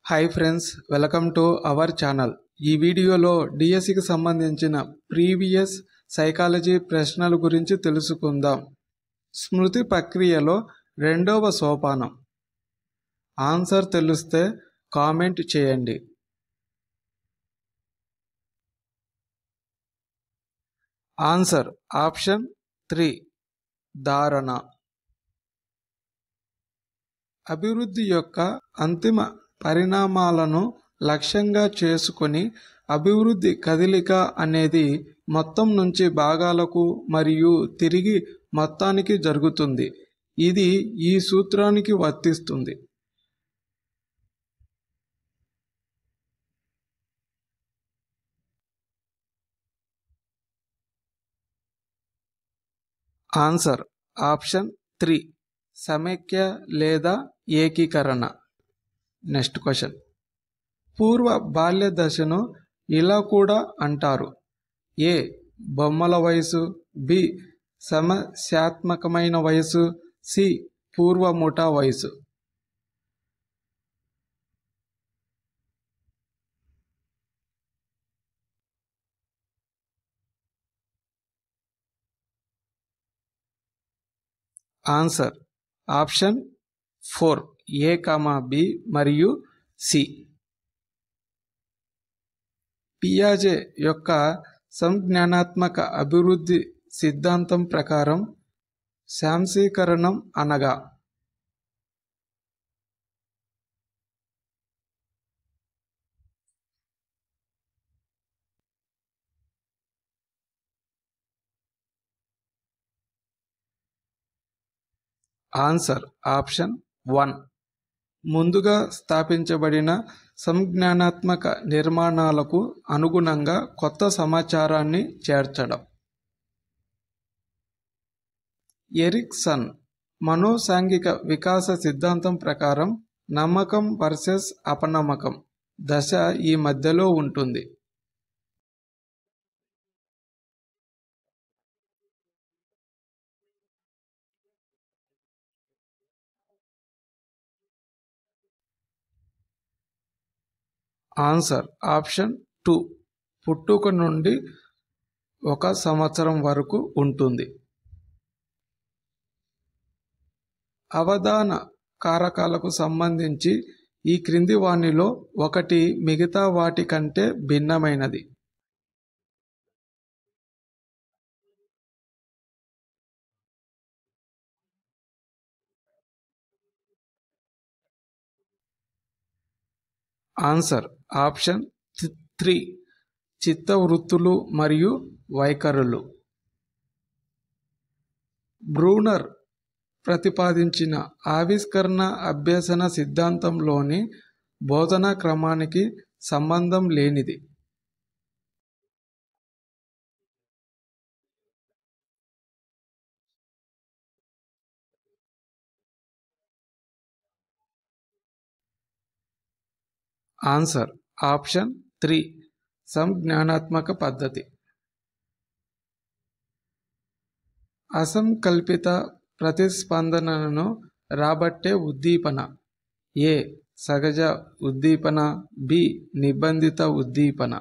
Hi friends, welcome to our channel. ఈ వీడియోలో డిఎస్సికి సంబంధించిన ప్రీవియస్ సైకాలజీ ప్రశ్నల గురించి తెలుసుకుందాం. స్మృతి ప్రక్రియలో రెండవ సోపానం. ఆన్సర్ తెలిస్తే కామెంట్ చేయండి. ఆన్సర్ ఆప్షన్ 3 ధారణ. అభివృద్ధి యొక్క అంతిమ పరిణామాలను లక్ష్యంగా చేసుకొని అభివృద్ధి కదలిక అనేది మొత్తం నుంచి భాగాలకు మరియు తిరిగి మొత్తానికి జరుగుతుంది. ఇది ఈ సూత్రానికి వర్తిస్తుంది. ఆన్సర్ ఆప్షన్ 3 సమైక్య లేదా ఏకీకరణ. Next question. పూర్వ బాల్య దశను ఇలా కూడా అంటారు. ఏ బొమ్మల వయసు, బి సమస్యాత్మకమైన వయసు, సి పూర్వ ముఠా వయసు. ఆన్సర్ ఆప్షన్ 4 ఏ, బి మరియు సి. పియాజే యొక్క సంజ్ఞానాత్మక అభివృద్ధి సిద్ధాంతం ప్రకారం శాంసీకరణం అనగా ఆన్సర్ ఆప్షన్ 1 ముందుగా స్థాపించబడిన సంజ్ఞానాత్మక నిర్మాణాలకు అనుగుణంగా కొత్త సమాచారాన్ని చేర్చడం. ఎరిక్సన్ మనోసాంఘిక వికాస సిద్ధాంతం ప్రకారం నమ్మకం వర్సెస్ అపనమ్మకం దశ ఈ మధ్యలో ఉంటుంది. ఆన్సర్ ఆప్షన్ 2 పుట్టుక నుండి 1 సంవత్సరం వరకు ఉంటుంది. అవధాన కారకాలకు సంబంధించి ఈ క్రింది వానిలో ఒకటి మిగతా వాటి కంటే భిన్నమైనది. ఆన్సర్ ఆప్షన్ 3 చిత్తవృత్తులు మరియు వైఖరులు. బ్రూనర్ ప్రతిపాదించిన ఆవిష్కరణ అభ్యసన సిద్ధాంతంలోని బోధనా క్రమానికి సంబంధం లేనిది. ఆన్సర్ ఆప్షన్ 3 సంజ్ఞానాత్మక పద్ధతి. అసంకల్పిత ప్రతిస్పందనను రాబట్టే ఉద్దీపన. ఏ సహజ ఉద్దీపన, బి నిబంధిత ఉద్దీపన.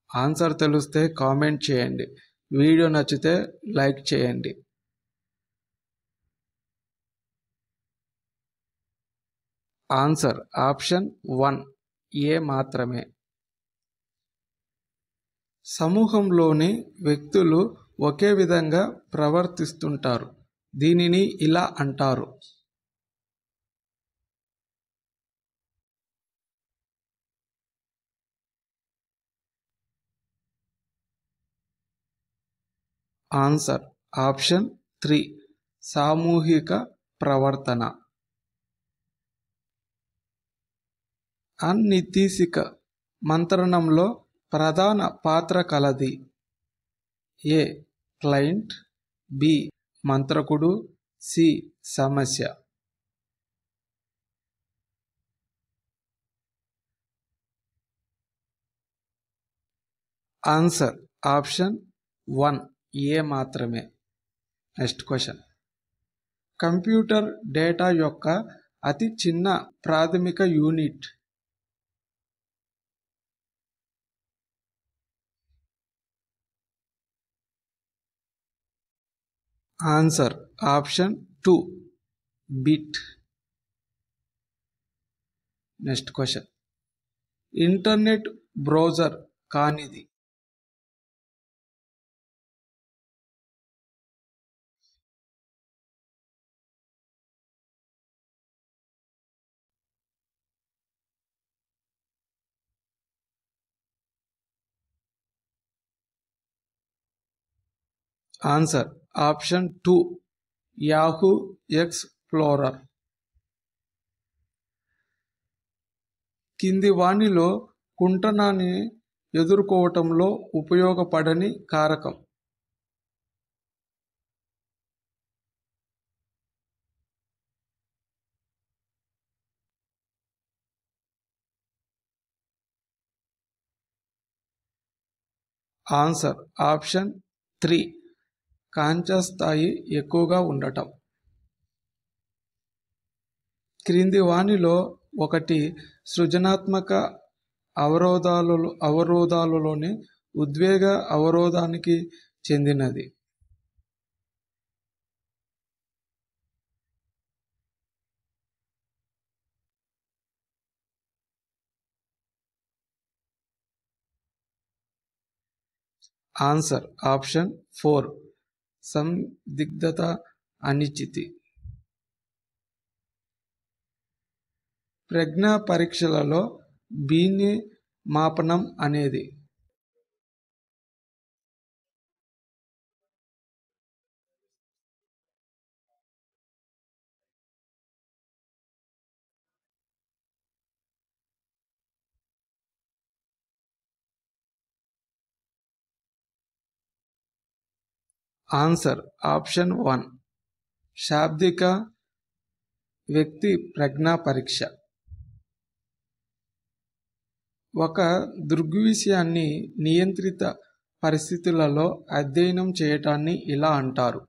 ఆన్సర్ తెలిస్తే కామెంట్ చేయండి. వీడియో నచ్చితే లైక్ చేయండి. ఆన్సర్ ఆప్షన్ 1 ఏ మాత్రమే. సమూహంలోని వ్యక్తులు ఒకే విధంగా ప్రవర్తిస్తుంటారు. దీనిని ఇలా అంటారు. ఆన్సర్ ఆప్షన్ 3 సామూహిక ప్రవర్తన. అనిర్దేశిక మంత్రణంలో ప్రధాన పాత్ర కలది. ఏ క్లయింట్, బి మంత్రకుడు, సి సమస్య. ఆన్సర్ ఆప్షన్ 1 ఏ మాత్రమే. Next question. కంప్యూటర్ డేటా యొక్క అతి చిన్న ప్రాథమిక unit? Answer option 2 bit. Next question. Internet browser కానిది? Answer option 2 Yahoo explorer. కింది వానిలో కుంటనాన్ని ఎదుర్కోవటంలో ఉపయోగపడని కారకం? ఆన్సర్ ఆప్షన్ 3 కాంచా స్థాయి ఎక్కువగా ఉండటం. క్రింది వానిలో ఒకటి సృజనాత్మక అవరోధాలలోని ఉద్వేగ అవరోధానికి చెందినది? ఆన్సర్ ఆప్షన్ 4 సందిగ్ధత అనిశ్చితి. ప్రజ్ఞా పరీక్షలలో బీని మాపనం అనేది? ఆన్సర్ ఆప్షన్ 1 శాబ్దిక వ్యక్తి ప్రజ్ఞా పరీక్ష. ఒక దృగ్విషయాన్ని నియంత్రిత పరిస్థితులలో అధ్యయనం చేయటాన్ని ఇలా అంటారు?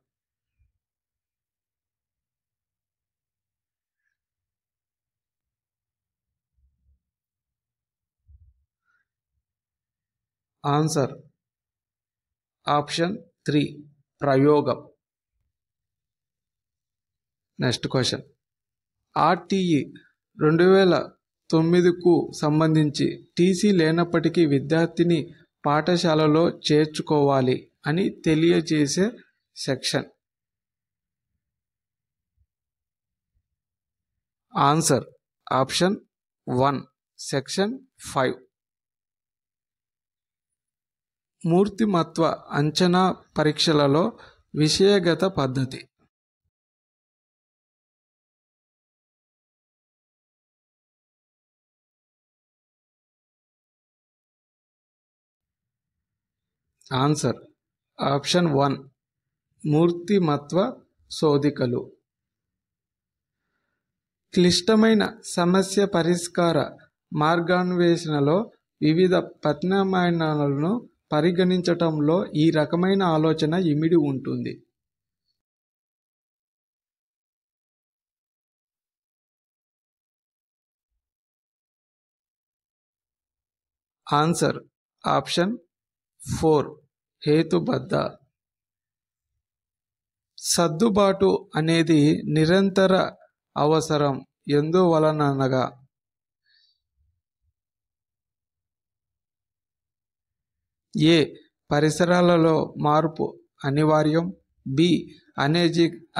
ఆన్సర్ ఆప్షన్ 3 ప్రయోగం. Next question. ఆర్టీఈ 2009కు సంబంధించి టీసీ లేనప్పటికీ విద్యార్థిని పాఠశాలలో చేర్చుకోవాలి అని తెలియజేసే సెక్షన్? ఆన్సర్ ఆప్షన్ 1 సెక్షన్ 5 మూర్తిమత్వ అంచనా పరీక్షలలో విషయగత పద్ధతి? Answer option 1 మూర్తిమత్వ శోధికలు. క్లిష్టమైన సమస్య పరిష్కార మార్గాన్వేషణలో వివిధ ప్రత్యామ్నాయాలను పరిగణించటంలో ఈ రకమైన ఆలోచన ఇమిడి ఉంటుంది? Answer option 4 హేతుబద్ధ. సర్దుబాటు అనేది నిరంతర అవసరం ఎందువలనగా? ఏ పరిసరాలలో మార్పు అనివార్యం, బి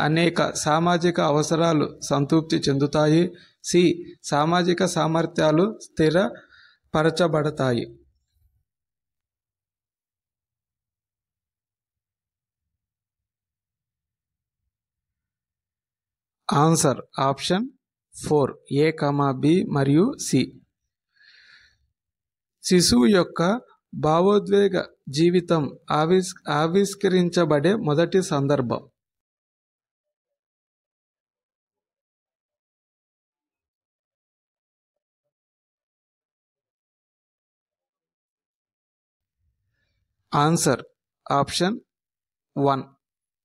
అనేక సామాజిక అవసరాలు సంతృప్తి చెందుతాయి, సి సామాజిక సామర్థ్యాలు స్థిరపరచబడతాయి. ఆన్సర్ ఆప్షన్ 4 ఏ, బి మరియు సి. శిశువు యొక్క భావోద్వేగ జీవితం ఆవిష్కరించబడే మొదటి సందర్భం? ఆన్సర్ ఆప్షన్ 1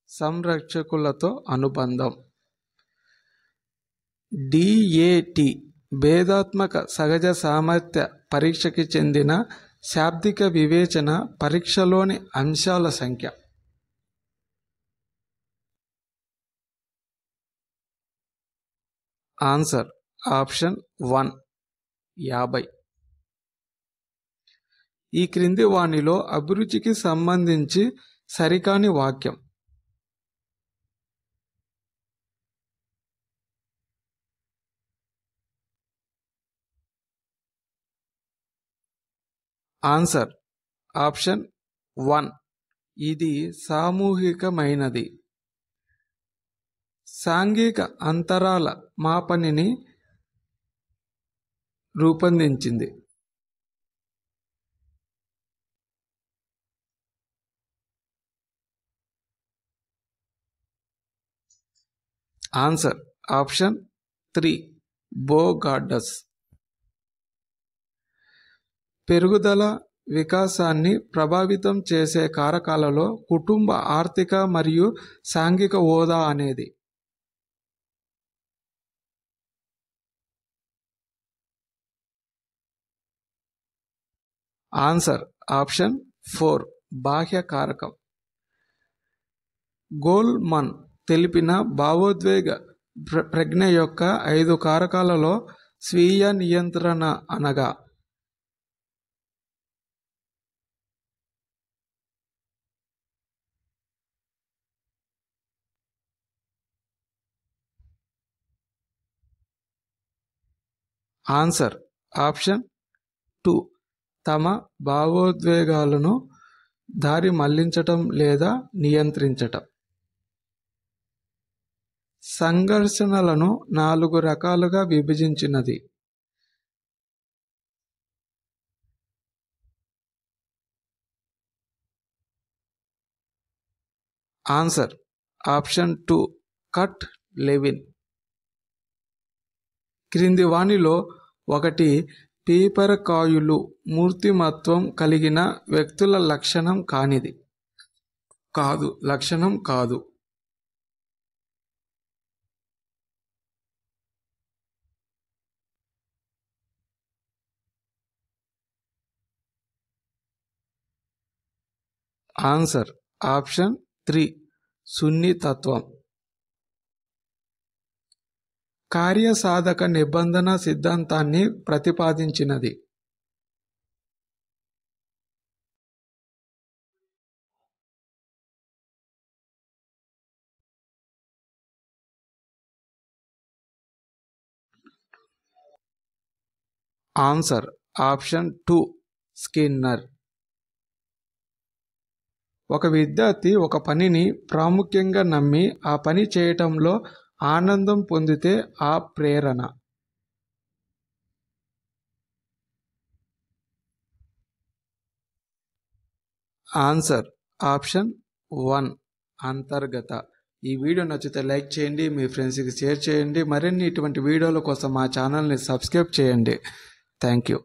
సంరక్షకులతో అనుబంధం. DAT భేదాత్మక సహజ సామర్థ్య పరీక్షకి చెందిన శాబ్దిక వివేచన పరీక్షలోని అంశాల సంఖ్య. Answer option 1 50. ఈ క్రింది వానిలో అభిరుచికి సంబంధించి సరికాని వాక్యం. ఆన్సర్ ఆప్షన్ 1 ఇది సామూహికమైనది. సాంఘిక అంతరాల మాపనిని రూపొందించింది. Answer option 3 బోగార్డస్. పెరుగుదల వికాసాన్ని ప్రభావితం చేసే కారకాలలో కుటుంబ ఆర్థిక మరియు సాంఘిక హోదా అనేది. ఆన్సర్ ఆప్షన్ 4 బాహ్య కారకం. గోల్మన్ తెలిపిన భావోద్వేగ ప్రజ్ఞ యొక్క 5 కారకాలలో స్వీయ నియంత్రణ అనగా. ఆన్సర్ ఆప్షన్ 2 తమ భావోద్వేగాలను దారి మళ్లించటం లేదా నియంత్రించటం. సంఘర్షణలను 4 రకాలుగా విభజించినది. Answer option 2 Kurt Lewin. క్రింది వానిలో ఒకటి పీపరకాయులు మూర్తిమత్వం కలిగిన వ్యక్తుల లక్షణం కాదు. ఆన్సర్ ఆప్షన్ 3 సున్నితత్వం. కార్యసాధక నిబంధన సిద్ధాంతాన్ని ప్రతిపాదించినది. Answer option 2 Skinner. ఒక విద్యార్థి ఒక పనిని ప్రాముఖ్యంగా నమ్మి ఆ పని చేయటంలో ఆనందం పొందితే ఆ ప్రేరణ. ఆన్సర్ ఆప్షన్ 1 అంతర్గత. ఈ వీడియో నచ్చితే లైక్ చేయండి, మీ ఫ్రెండ్స్కి షేర్ చేయండి. మరిన్ని ఇటువంటి వీడియోల కోసం మా ఛానల్ని సబ్స్క్రైబ్ చేయండి. Thank you.